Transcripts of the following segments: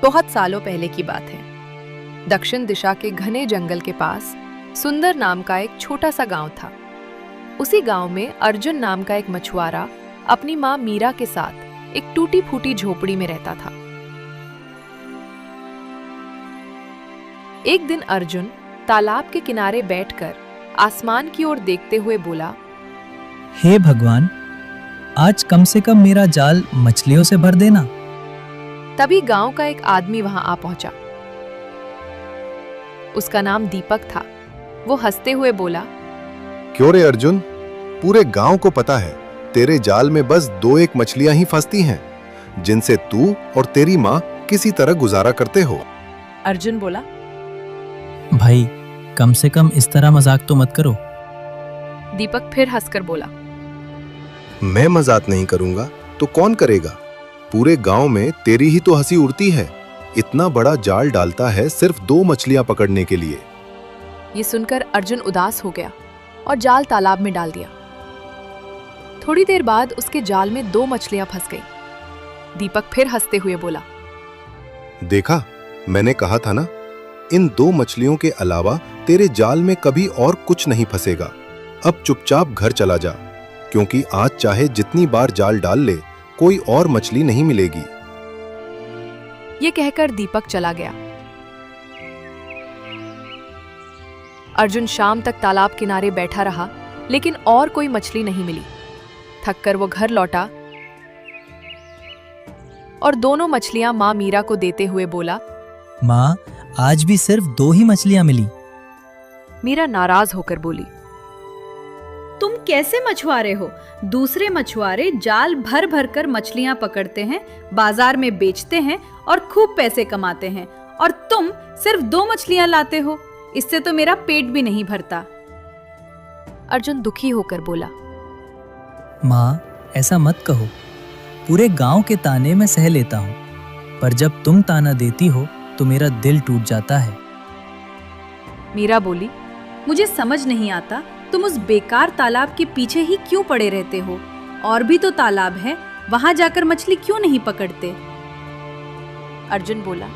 बहुत सालों पहले की बात है। दक्षिण दिशा के घने जंगल के पास सुंदर नाम का एक छोटा सा गांव था। उसी गांव में अर्जुन नाम का एक मछुआरा अपनी माँ मीरा के साथ एक टूटी फूटी झोपड़ी में रहता था। एक दिन अर्जुन तालाब के किनारे बैठकर आसमान की ओर देखते हुए बोला, हे भगवान, आज कम से कम मेरा जाल मछलियों से भर देना। तभी गांव का एक आदमी वहां आ पहुंचा। उसका नाम दीपक था। वो हंसते हुए बोला, क्यों रे अर्जुन, पूरे गांव को पता है तेरे जाल में बस 2-1 मछलियां ही फंसती हैं, जिनसे तू और तेरी माँ किसी तरह गुजारा करते हो। अर्जुन बोला, भाई कम से कम इस तरह मजाक तो मत करो। दीपक फिर हंसकर बोला, मैं मजाक नहीं करूंगा तो कौन करेगा? पूरे गांव में तेरी ही तो हंसी उड़ती है। इतना बड़ा जाल डालता है सिर्फ 2 मछलियां पकड़ने के लिए। ये सुनकर अर्जुन उदास हो गया और जाल तालाब में डाल दिया। थोड़ी देर बाद उसके जाल में 2 मछलियां फंस गईं। दीपक फिर हंसते हुए बोला, देखा, मैंने कहा था ना, इन 2 मछलियों के अलावा तेरे जाल में कभी और कुछ नहीं फंसेगा। अब चुपचाप घर चला जा, क्योंकि आज चाहे जितनी बार जाल डाल ले, कोई और मछली नहीं मिलेगी। ये कहकर दीपक चला गया। अर्जुन शाम तक तालाब किनारे बैठा रहा, लेकिन और कोई मछली नहीं मिली। थककर वो घर लौटा और दोनों मछलियां माँ मीरा को देते हुए बोला, माँ, आज भी सिर्फ 2 ही मछलियां मिली। मीरा नाराज होकर बोली, तुम कैसे मछुआरे हो? दूसरे मछुआरे जाल भर भर कर मछलियां पकड़ते हैं, बाजार में बेचते हैं और खूब पैसे कमाते हैं, और तुम सिर्फ 2 मछलियां लाते हो। इससे तो मेरा पेट भी नहीं भरता। अर्जुन दुखी होकर बोला, माँ, ऐसा मत कहो। पूरे गांव के ताने मैं सह लेता हूँ, पर जब तुम ताना देती हो तो मेरा दिल टूट जाता है। मीरा बोली, मुझे समझ नहीं आता, तुम उस बेकार तालाब के पीछे ही क्यों पड़े रहते हो? और भी तो तालाब है, वहां जाकर मछली क्यों नहीं पकड़ते? अर्जुन बोला,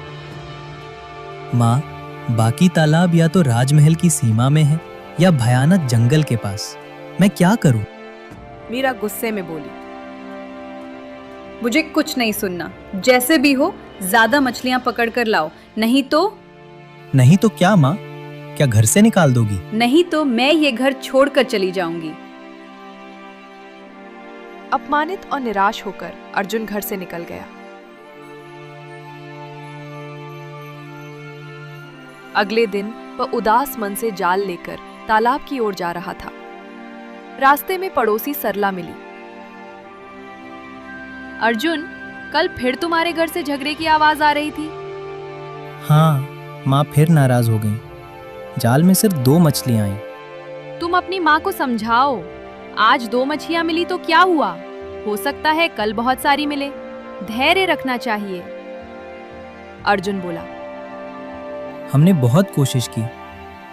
माँ, बाकी तालाब या तो राजमहल की सीमा में है या भयानक जंगल के पास। मैं क्या करूं? मीरा गुस्से में बोली, मुझे कुछ नहीं सुनना। जैसे भी हो, ज्यादा मछलियां पकड़ कर लाओ, नहीं तो क्या माँ? क्या घर से निकाल दोगी? नहीं तो मैं ये घर छोड़कर चली जाऊंगी। अपमानित और निराश होकर अर्जुन घर से निकल गया। अगले दिन वह उदास मन से जाल लेकर तालाब की ओर जा रहा था। रास्ते में पड़ोसी सरला मिली। अर्जुन, कल फिर तुम्हारे घर से झगड़े की आवाज आ रही थी। हाँ, माँ फिर नाराज हो गई। जाल में सिर्फ 2 मछलियां आई। तुम अपनी माँ को समझाओ। आज 2 मछलियां मिली तो क्या हुआ? हो सकता है कल बहुत सारी मिले। धैर्य रखना चाहिए। अर्जुन बोला, हमने बहुत कोशिश की,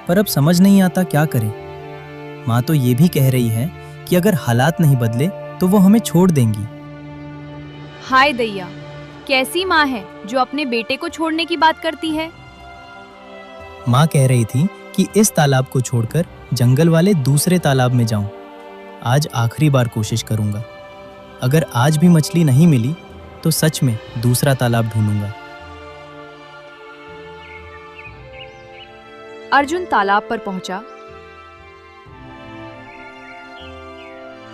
पर अब समझ नहीं आता क्या करें। माँ तो ये भी कह रही है कि अगर हालात नहीं बदले तो वो हमें छोड़ देंगी। हाय दैया, कैसी माँ है जो अपने बेटे को छोड़ने की बात करती है? माँ कह रही थी कि इस तालाब को छोड़कर जंगल वाले दूसरे तालाब में जाऊं। आज आखिरी बार कोशिश करूंगा। अगर आज भी मछली नहीं मिली तो सच में दूसरा तालाब ढूंढूंगा। अर्जुन तालाब पर पहुंचा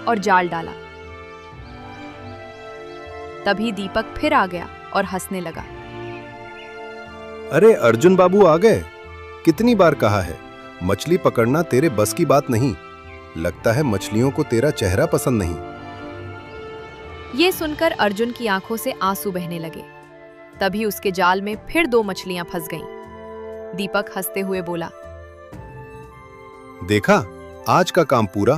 और जाल डाला। तभी दीपक फिर आ गया और हंसने लगा। अरे अर्जुन बाबू आ गए। कितनी बार कहा है, मछली पकड़ना तेरे बस की बात नहीं। लगता है मछलियों को तेरा चेहरा पसंद नहीं। ये सुनकर अर्जुन की आंखों से आंसू बहने लगे। तभी उसके जाल में फिर 2 मछलियां फंस गईं। दीपक हंसते हुए बोला, देखा, आज का काम पूरा।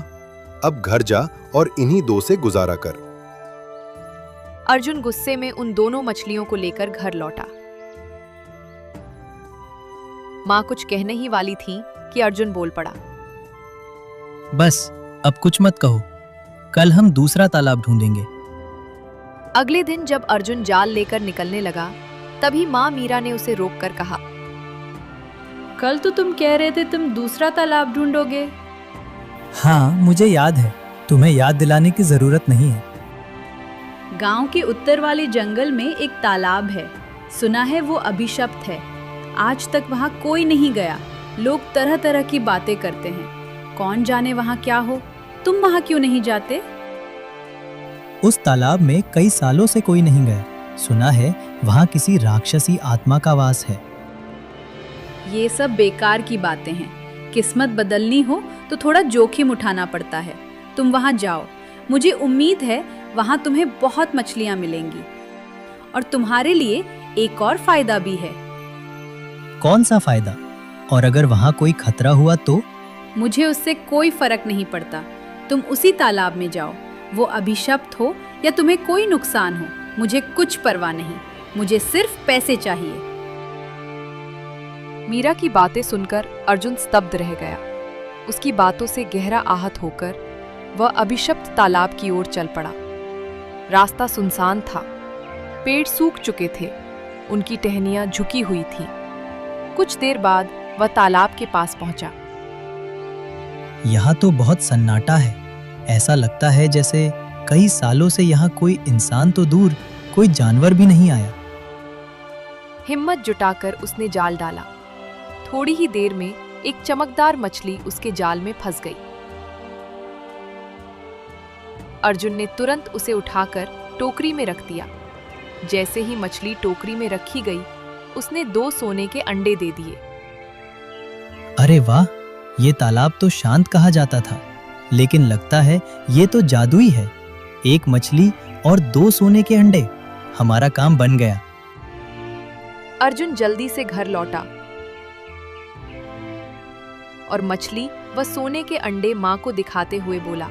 अब घर जा और इन्हीं 2 से गुजारा कर। अर्जुन गुस्से में उन दोनों मछलियों को लेकर घर लौटा। माँ कुछ कहने ही वाली थी कि अर्जुन बोल पड़ा, बस अब कुछ मत कहो, कल हम दूसरा तालाब ढूंढेंगे। अगले दिन जब अर्जुन जाल लेकर निकलने लगा तभी माँ मीरा ने उसे रोककर कहा, कल तो तुम कह रहे थे तुम दूसरा तालाब ढूंढोगे। हाँ, मुझे याद है। तुम्हें याद दिलाने की जरूरत नहीं है। गांव के उत्तर वाले जंगल में एक तालाब है। सुना है वो अभिशप्त है। आज तक वहां कोई नहीं गया। लोग तरह तरह की बातें करते हैं। कौन जाने वहां क्या हो। तुम वहां क्यों नहीं जाते? उस तालाब में कई सालों से कोई नहीं गया। सुना है वहां किसी राक्षसी आत्मा का वास है। ये सब बेकार की बातें हैं। किस्मत बदलनी हो तो थोड़ा जोखिम उठाना पड़ता है। तुम वहां जाओ। मुझे उम्मीद है वहां तुम्हें बहुत मछलियां मिलेंगी। और तुम्हारे लिए एक और फायदा भी है। कौन सा फायदा? और अगर वहां कोई खतरा हुआ तो? मुझे उससे कोई फर्क नहीं पड़ता। तुम उसी तालाब में जाओ। वो अभिशप्त हो या तुम्हें कोई नुकसान हो, मुझे कुछ परवाह नहीं। मुझे सिर्फ पैसे चाहिए। मीरा की बातें सुनकर अर्जुन स्तब्ध रह गया। उसकी बातों से गहरा आहत होकर वह अभिशप्त तालाब की ओर चल पड़ा। रास्ता सुनसान था। पेड़ सूख चुके थे। उनकी टहनियां झुकी हुई थीं। कुछ देर बाद वह तालाब के पास पहुंचा। यहाँ तो बहुत सन्नाटा है। ऐसा लगता है जैसे कई सालों से यहाँ कोई इंसान तो दूर, कोई जानवर भी नहीं आया। हिम्मत जुटाकर उसने जाल डाला। थोड़ी ही देर में एक चमकदार मछली उसके जाल में फंस गई। अर्जुन ने तुरंत उसे उठाकर टोकरी में रख दिया। जैसे ही मछली टोकरी में रखी गई, उसने 2 सोने के अंडे दे दिए। अरे वाह, ये तालाब तो शांत कहा जाता था, लेकिन लगता है ये तो जादुई है। एक मछली और 2 सोने के अंडे। हमारा काम बन गया। अर्जुन जल्दी से घर लौटा और मछली व सोने के अंडे माँ को दिखाते हुए बोला,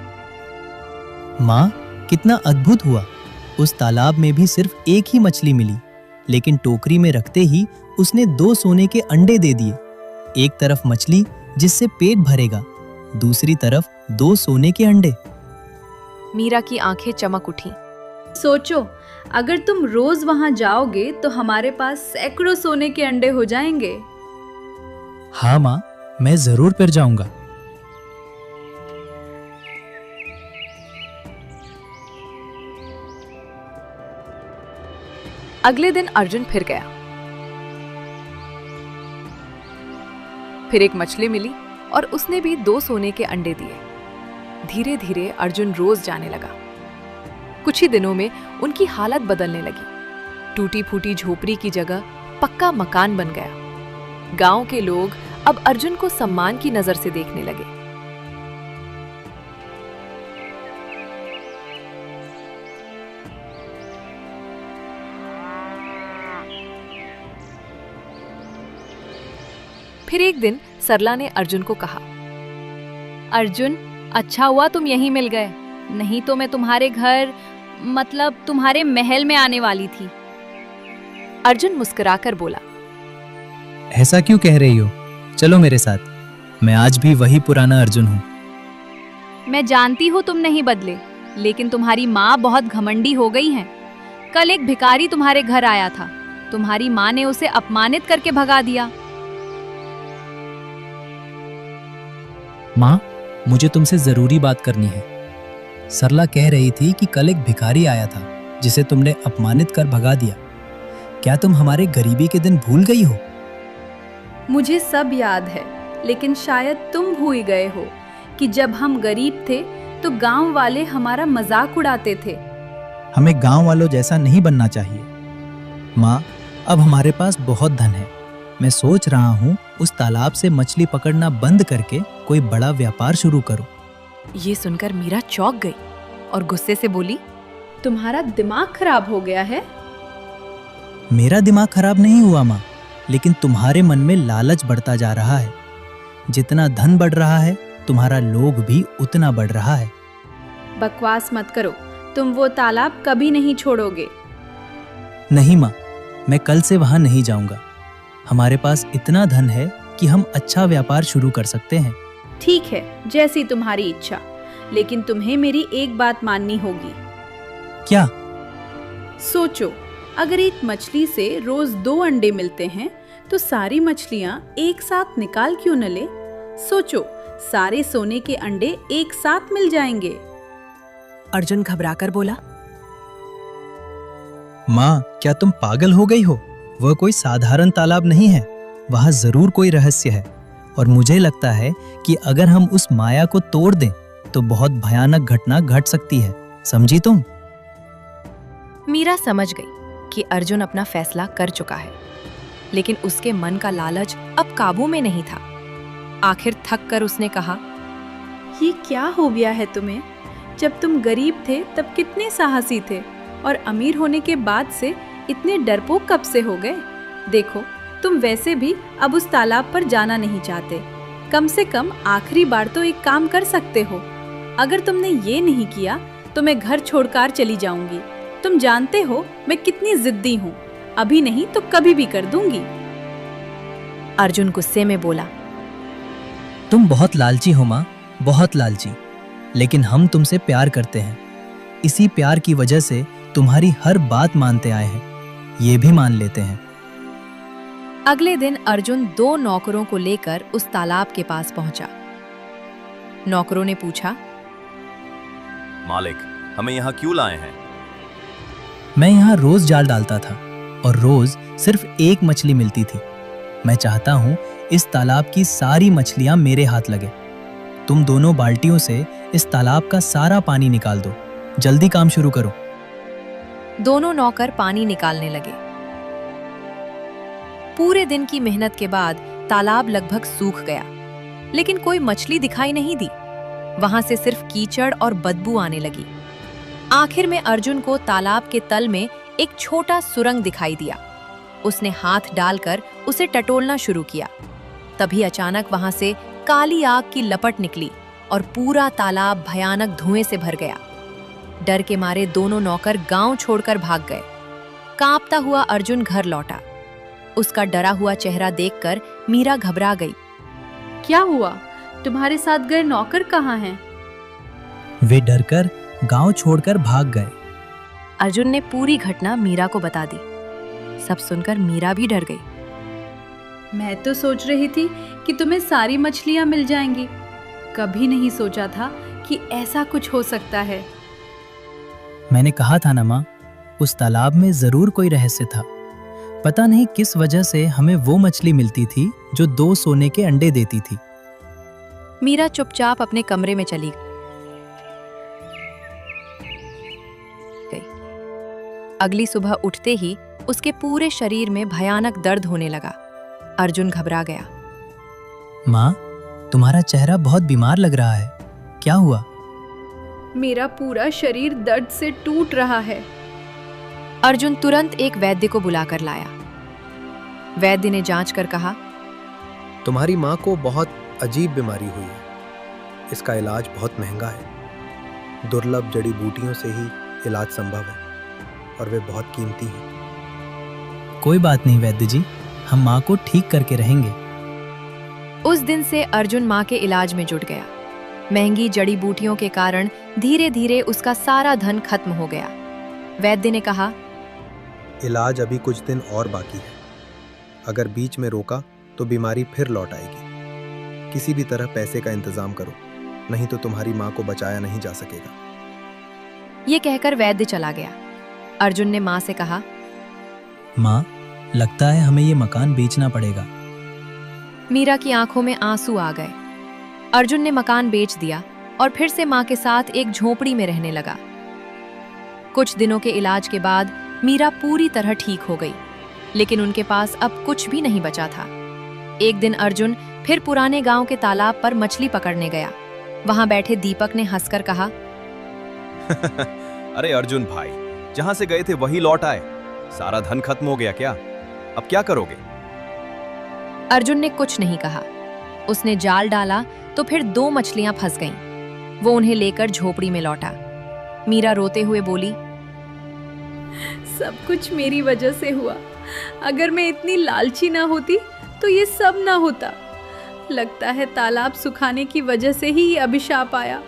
माँ, कितना अद्भुत हुआ। उस तालाब में भी सिर्फ एक ही मछली मिली, लेकिन टोकरी में रखते ही उसने 2 सोने के अंडे दे दिए। एक तरफ मछली जिससे पेट भरेगा, दूसरी तरफ 2 सोने के अंडे। मीरा की आंखें चमक उठी। सोचो, अगर तुम रोज वहां जाओगे तो हमारे पास सैकड़ों सोने के अंडे हो जाएंगे। हाँ माँ, मैं जरूर फिर जाऊंगा। अगले दिन अर्जुन फिर गया। फिर एक मछली मिली और उसने भी 2 सोने के अंडे दिए। धीरे धीरे अर्जुन रोज जाने लगा। कुछ ही दिनों में उनकी हालत बदलने लगी। टूटी फूटी झोपड़ी की जगह पक्का मकान बन गया। गांव के लोग अब अर्जुन को सम्मान की नजर से देखने लगे। फिर एक दिन सरला ने अर्जुन को कहा, अर्जुन, अच्छा हुआ तुम यहीं मिल गए, नहीं तो मैं तुम्हारे घर, मतलब तुम्हारे महल में आने वाली थी। अर्जुन मुस्कुराकर बोला, ऐसा क्यों कह रही हो? चलो मेरे साथ। मैं आज भी वही पुराना अर्जुन हूँ। मैं जानती हूँ तुम नहीं बदले, लेकिन तुम्हारी माँ बहुत घमंडी हो गई है। कल एक भिखारी तुम्हारे घर आया था। तुम्हारी माँ ने उसे अपमानित करके भगा दिया। माँ, मुझे तुमसे जरूरी बात करनी है। सरला कह रही थी कि कल एक भिखारी आया था जिसे तुमने अपमानित कर भगा दिया। क्या तुम हमारे गरीबी के दिन भूल गई हो? मुझे सब याद है, लेकिन शायद तुम भूल गए हो कि जब हम गरीब थे तो गांव वाले हमारा मजाक उड़ाते थे। हमें गांव वालों जैसा नहीं बनना चाहिए। माँ, अब हमारे पास बहुत धन है। मैं सोच रहा हूँ उस तालाब से मछली पकड़ना बंद करके कोई बड़ा व्यापार शुरू करूं। ये सुनकर मीरा चौंक गई और गुस्से से बोली, तुम्हारा दिमाग खराब हो गया है? मेरा दिमाग खराब नहीं हुआ माँ, लेकिन तुम्हारे मन में लालच बढ़ता जा रहा है। जितना धन बढ़ रहा है, तुम्हारा लोभ भी उतना बढ़ रहा है। बकवास मत करो। तुम वो तालाब कभी नहीं छोड़ोगे। नहीं माँ, मैं कल से वहां नहीं जाऊंगा। हमारे पास इतना धन है कि हम अच्छा व्यापार शुरू कर सकते हैं। ठीक है, जैसी तुम्हारी इच्छा, लेकिन तुम्हें मेरी एक बात माननी होगी। क्या? सोचो, अगर एक मछली से रोज 2 अंडे मिलते हैं तो सारी मछलियां एक साथ निकाल क्यों न ले? सोचो, सारे सोने के अंडे एक साथ मिल जाएंगे। अर्जुन घबराकर बोला, माँ, क्या तुम पागल हो गई हो? वह कोई साधारण तालाब नहीं है, वहाँ जरूर कोई रहस्य है। और मुझे लगता है कि अगर हम उस माया को तोड़ दें तो बहुत भयानक घटना घट सकती है, समझी तुम? मीरा समझ गई कि अर्जुन अपना फैसला कर चुका है, लेकिन उसके मन का लालच अब काबू में नहीं था। आखिर थक कर उसने कहा, ये क्या हो गया है तुम्हें? जब तुम गरीब थे तब कितने साहसी थे, और अमीर होने के बाद से इतने डरपोक कब से हो गए? देखो, तुम वैसे भी अब उस तालाब पर जाना नहीं चाहते। कम से कम आखिरी बार तो एक काम कर सकते हो। अगर तुमने ये नहीं किया तो मैं घर छोड़कर चली जाऊंगी। तुम जानते हो मैं कितनी जिद्दी हूँ, अभी नहीं तो कभी भी कर दूंगी। अर्जुन गुस्से में बोला, तुम बहुत लालची हो माँ, बहुत लालची। लेकिन हम तुमसे प्यार करते हैं, इसी प्यार की वजह से तुम्हारी हर बात मानते आए हैं, ये भी मान लेते हैं। अगले दिन अर्जुन 2 नौकरों को लेकर उस तालाब के पास पहुंचा। नौकरों ने पूछा, मालिक, हमें यहाँ क्यों लाए हैं? मैं यहाँ रोज जाल डालता था और रोज सिर्फ एक मछली मिलती थी। मैं चाहता हूँ इस तालाब की सारी मछलियाँ मेरे हाथ लगे। तुम दोनों बाल्टियों से इस तालाब का सारा पानी निकाल दो। जल्दी काम शुरू करो। दोनों नौकर पानी निकालने लगे। पूरे दिन की मेहनत के बाद तालाब लगभग सूख गया, लेकिन कोई मछली दिखाई नहीं दी। वहां से सिर्फ कीचड़ और बदबू आने लगी। आखिर में अर्जुन को तालाब के तल में एक छोटा सुरंग दिखाई दिया। उसने हाथ डालकर उसे टटोलना शुरू किया। तभी अचानक वहां से काली आग की लपट निकली और पूरा तालाब भयानक धुएं से भर गया। डर के मारे दोनों नौकर गांव छोड़कर भाग गए। कांपता हुआ अर्जुन घर लौटा। उसका डरा हुआ चेहरा देखकर मीरा घबरा गई। क्या हुआ? तुम्हारे साथ गए नौकर कहाँ हैं? वे डरकर गांव छोड़कर भाग गए। अर्जुन ने पूरी घटना मीरा को बता दी। सब सुनकर मीरा भी डर गई। मैं तो सोच रही थी कि तुम्हें सारी मछलियां मिल जाएंगी। कभी नहीं सोचा था कि ऐसा कुछ हो सकता है। मैंने कहा था ना माँ, उस तालाब में जरूर कोई रहस्य था। पता नहीं किस वजह से हमें वो मछली मिलती थी जो 2 सोने के अंडे देती थी। मीरा चुपचाप अपने कमरे में चली गई। अगली सुबह उठते ही उसके पूरे शरीर में भयानक दर्द होने लगा। अर्जुन घबरा गया। माँ, तुम्हारा चेहरा बहुत बीमार लग रहा है, क्या हुआ? मेरा पूरा शरीर दर्द से टूट रहा है। अर्जुन तुरंत एक वैद्य को बुलाकर लाया। वैद्य ने जांच कर कहा, तुम्हारी माँ को बहुत अजीब बीमारी हुई है। इसका इलाज बहुत महंगा है। दुर्लभ जड़ी बूटियों से ही इलाज संभव है और वे बहुत कीमती हैं। कोई बात नहीं वैद्य जी, हम माँ को ठीक करके रहेंगे। उस दिन से अर्जुन माँ के इलाज में जुट गया। महंगी जड़ी बूटियों के कारण धीरे धीरे उसका सारा धन खत्म हो गया। वैद्य ने कहा, इलाज अभी कुछ दिन और बाकी है। अगर बीच में रोका तो बीमारी फिर लौट आएगी। किसी भी तरह पैसे का इंतजाम करो, नहीं तो तुम्हारी माँ को बचाया नहीं जा सकेगा। ये कहकर वैद्य चला गया। अर्जुन ने माँ से कहा, माँ, लगता है हमें ये मकान बेचना पड़ेगा। मीरा की आंखों में आंसू आ गए। अर्जुन ने मकान बेच दिया और फिर से माँ के साथ एक झोपड़ी में रहने लगा। कुछ दिनों के इलाज के बाद मीरा पूरी तरह ठीक हो गई, लेकिन उनके पास अब कुछ भी नहीं बचा था। एक दिन अर्जुन फिर पुराने गांव के तालाब पर मछली पकड़ने गया। वहां बैठे दीपक ने हंसकर कहा, अरे अर्जुन भाई, जहां से गए थे वही लौट आए। सारा धन खत्म हो गया क्या? अब क्या करोगे? अर्जुन ने कुछ नहीं कहा। उसने जाल डाला तो फिर 2 मछलियां फंस गईं। वो उन्हें लेकर झोपड़ी में लौटा। मीरा रोते हुए बोली, सब कुछ मेरी वजह से हुआ। अगर मैं इतनी लालची ना होती तो ये सब ना होता। लगता है तालाब सुखाने की वजह से ही ये अभिशाप आया।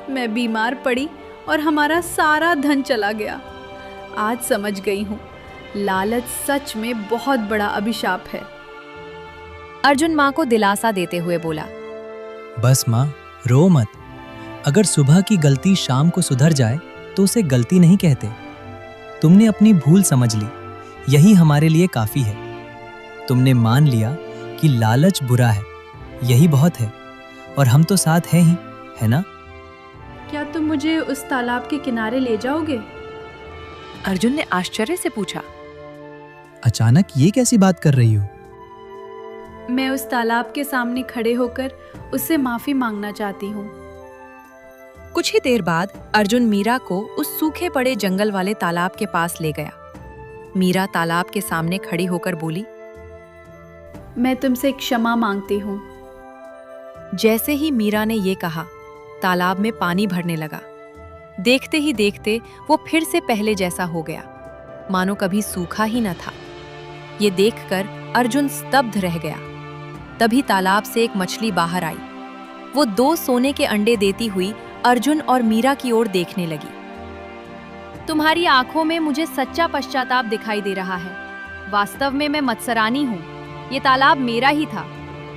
मैं बीमार पड़ी और हमारा सारा धन चला गया। आज समझ गई हूँ, लालच सच में बहुत बड़ा अभिशाप है। अर्जुन माँ को दिलासा देते हुए बोला, बस माँ, रो मत। अगर सुबह की गलती शाम को सुधर जाए तो उसे गलती नहीं कहते। तुमने अपनी भूल समझ ली, यही हमारे लिए काफी है। तुमने मान लिया कि लालच बुरा है, यही बहुत है। और हम तो साथ हैं ही, है ना? क्या तुम मुझे उस तालाब के किनारे ले जाओगे? अर्जुन ने आश्चर्य से पूछा। अचानक ये कैसी बात कर रही हो? मैं उस तालाब के सामने खड़े होकर उससे माफी मांगना चाहती हूँ। कुछ ही देर बाद अर्जुन मीरा को उस सूखे पड़े जंगल वाले तालाब के पास ले गया। मीरा तालाब के सामने खड़ी होकर बोली, मैं तुमसे क्षमा मांगती हूँ। जैसे ही मीरा ने ये कहा, तालाब में पानी भरने लगा। देखते ही देखते वो फिर से पहले जैसा हो गया, मानो कभी सूखा ही न था। ये देखकर अर्जुन स्तब्ध रह गया। तभी तालाब से एक मछली बाहर आई। वो 2 सोने के अंडे देती हुई अर्जुन और मीरा की ओर देखने लगी। तुम्हारी आंखों में मुझे सच्चा पश्चाताप दिखाई दे रहा है। वास्तव में मैं मत्सरानी हूँ। ये तालाब मेरा ही था।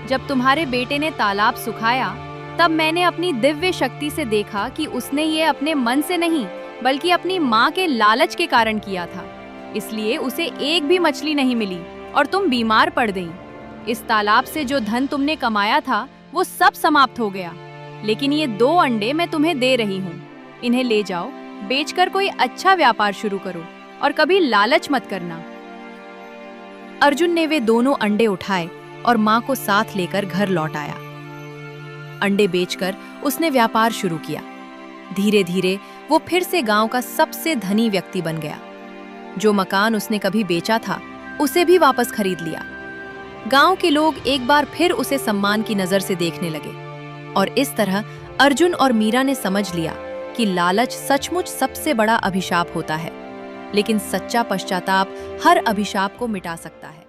जब तुम्हारे बेटे ने तालाब सुखाया, तब मैंने अपनी दिव्य शक्ति से देखा कि उसने ये अपने मन से नहीं, बल्कि अपनी माँ के लालच के कारण किया था। इसलिए उसे एक भी मछली नहीं मिली और तुम बीमार पड़ गई। इस तालाब से जो धन तुमने कमाया था, वो सब समाप्त हो गया। लेकिन ये 2 अंडे मैं तुम्हें दे रही हूँ। इन्हें ले जाओ, बेचकर कोई अच्छा व्यापार शुरू करो और कभी लालच मत करना। अर्जुन ने वे दोनों अंडे उठाए और माँ को साथ लेकर घर लौट आया। अंडे बेचकर उसने व्यापार शुरू किया। धीरे धीरे वो फिर से गांव का सबसे धनी व्यक्ति बन गया। जो मकान उसने कभी बेचा था, उसे भी वापस खरीद लिया। गांव के लोग एक बार फिर उसे सम्मान की नजर से देखने लगे। और इस तरह अर्जुन और मीरा ने समझ लिया कि लालच सचमुच सबसे बड़ा अभिशाप होता है, लेकिन सच्चा पश्चाताप हर अभिशाप को मिटा सकता है।